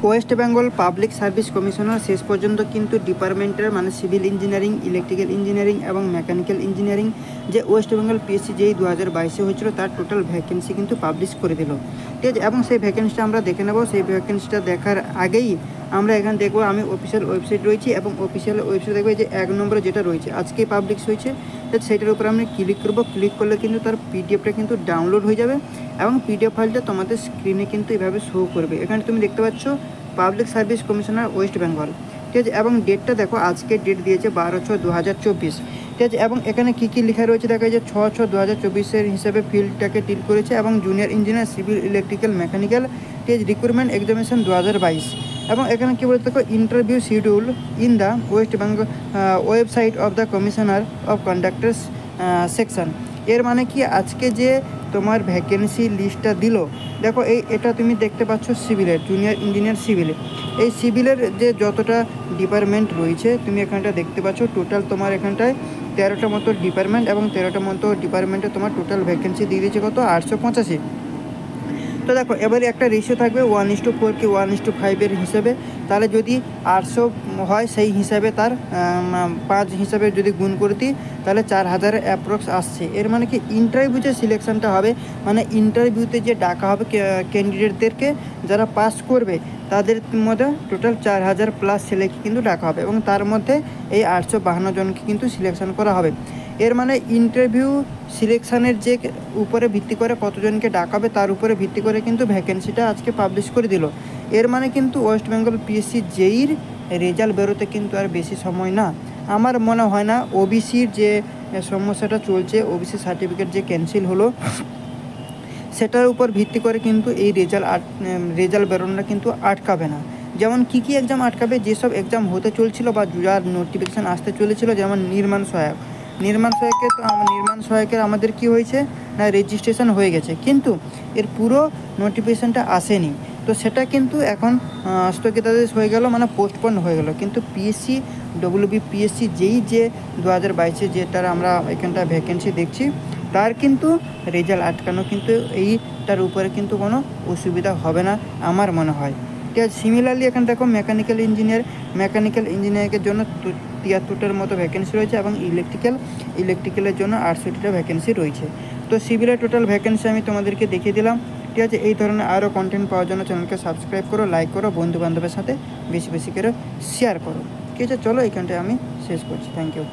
West Bengal public service commissioner শেষ পর্যন্ত কিন্তু ডিপার্টমেন্টের মানে সিভিল ইঞ্জিনিয়ারিং, ইলেকট্রিক্যাল ইঞ্জিনিয়ারিং এবং মেকানিক্যাল ইঞ্জিনিয়ারিং যে ওয়েস্ট বেঙ্গল পিএসসি যেই 2022 হয়েছিল তার টোটাল ভ্যাকেন্সি কিন্তু পাবলিশ করে দিল। ঠিক আছে, এবং সেই ভ্যাকেন্সিটা আমরা দেখে নেব। সেই ভ্যাকেন্সিটা দেখার আগেই আমরা এখানে দেখবো আমি অফিসিয়াল ওয়েবসাইট রয়েছি এবং অফিসিয়াল ওয়েবসাইট দেখবো যে 1 নম্বরে যেটা রয়েছে আজকেই পাবলিশ হয়েছে, সেটার উপরে আমি ক্লিক করবো। ক্লিক করলে কিন্তু তার পিডিএফটা কিন্তু ডাউনলোড হয়ে যাবে এবং পিডিএফ ফাইলটা তোমাদের স্ক্রিনে কিন্তু এভাবে শো করবে। এখানে তুমি দেখতে পাচ্ছ public service commissioner West Bengal. ঠিক আছে, এবং ডেটটা দেখো আজকে ডেট দিয়েছে 12/6/2024। ঠিক আছে, এবং এখানে কী কী লেখা রয়েছে দেখা যায় 6/6/2024 হিসাবে ফিল্ডটাকে টিল করেছে এবং junior engineer civil electrical mechanical ঠিক আছে রিক্রুটমেন্ট এক্সামিনেশন 2022। এবং এখানে কী বলতে দেখো interview schedule in the West Bengal website of the commissioner of conductors section. এর মানে কি আজকে যে তোমার ভ্যাকেন্সি লিস্টটা দিল, দেখো এটা তুমি দেখতে পাচ্ছ সিভিলের জুনিয়র ইঞ্জিনিয়ার সিভিলে। এই সিভিলের যে যতটা ডিপার্টমেন্ট রয়েছে তুমি এখানটা দেখতে পাচ্ছ, টোটাল তোমার এখানটায় 13টা মতো ডিপার্টমেন্ট এবং 13টা মতো ডিপার্টমেন্টে তোমার টোটাল ভ্যাকেন্সি দিয়ে দিয়েছে কত 885। তো দেখো এবারে একটা রেশিও থাকবে 1:4 কি 1:5 হিসাবে। তাহলে যদি 800 হয় সেই হিসাবে তার 5 হিসাবে যদি গুণ করে দিই তাহলে 4000 অ্যাপ্রক্স আসছে। এর মানে কি ইন্টারভিউ যে সিলেকশনটা হবে মানে ইন্টারভিউতে যে ডাকা হবে ক্যান্ডিডেটদেরকে যারা পাস করবে তাদের মধ্যে টোটাল 4000 প্লাস ছেলেকে কিন্তু ডাকা হবে এবং তার মধ্যে এই 852 জনকে কিন্তু সিলেকশন করা হবে। এর মানে ইন্টারভিউ সিলেকশানের যে উপরে ভিত্তি করে কতজনকে ডাকাবে তার উপরে ভিত্তি করে কিন্তু ভ্যাকেন্সিটা আজকে পাবলিশ করে দিল। এর মানে কিন্তু ওয়েস্ট বেঙ্গল পিএসসি জেইর রেজাল্ট বেরোতে কিন্তু আর বেশি সময় না। আমার মনে হয় না ওবিসির যে সমস্যাটা চলছে, ওবিসি সার্টিফিকেট যে ক্যান্সেল হলো সেটার উপর ভিত্তি করে কিন্তু এই রেজাল্ট বেরোনোটা কিন্তু আটকাবে না। যেমন কী এক্সাম আটকাবে, যেসব এক্সাম হতে চলছিল বা যার নোটিফিকেশান আসতে চলেছিল, যেমন নির্মাণ সহায়কের আমাদের কি হয়েছে না রেজিস্ট্রেশন হয়ে গেছে, কিন্তু এর পুরো নোটিফিকেশানটা আসেনি। তো সেটা কিন্তু এখন স্থগিতাদেশ হয়ে গেল, মানে পোস্টপোন হয়ে গেল। কিন্তু পিএসসি WBPSC যেই যে 2022 যেটার আমরা এখানটা ভ্যাকেন্সি দেখছি তার কিন্তু রেজাল্ট আটকানো কিন্তু এইটার উপরে কিন্তু কোনো অসুবিধা হবে না আমার মনে হয়। ঠিক আছে, সিমিলারলি এখানে দেখো মেকানিক্যাল ইঞ্জিনিয়ারের জন্য 73টার মতো ভ্যাকেন্সি রয়েছে এবং ইলেকট্রিক্যালের জন্য 68টা ভ্যাকেন্সি রয়েছে। তো সিভিলের টোটাল ভ্যাকেন্সি আমি তোমাদেরকে দেখিয়ে দিলাম। ঠিক আছে, এই ধরনের আরও কন্টেন্ট পাওয়ার জন্য চ্যানেলকে সাবস্ক্রাইব করো, লাইক করো, বন্ধুবান্ধবের সাথে বেশি বেশি করে শেয়ার করো। ঠিক আছে, চলো এইখানটায় আমি শেষ করছি। Thank you.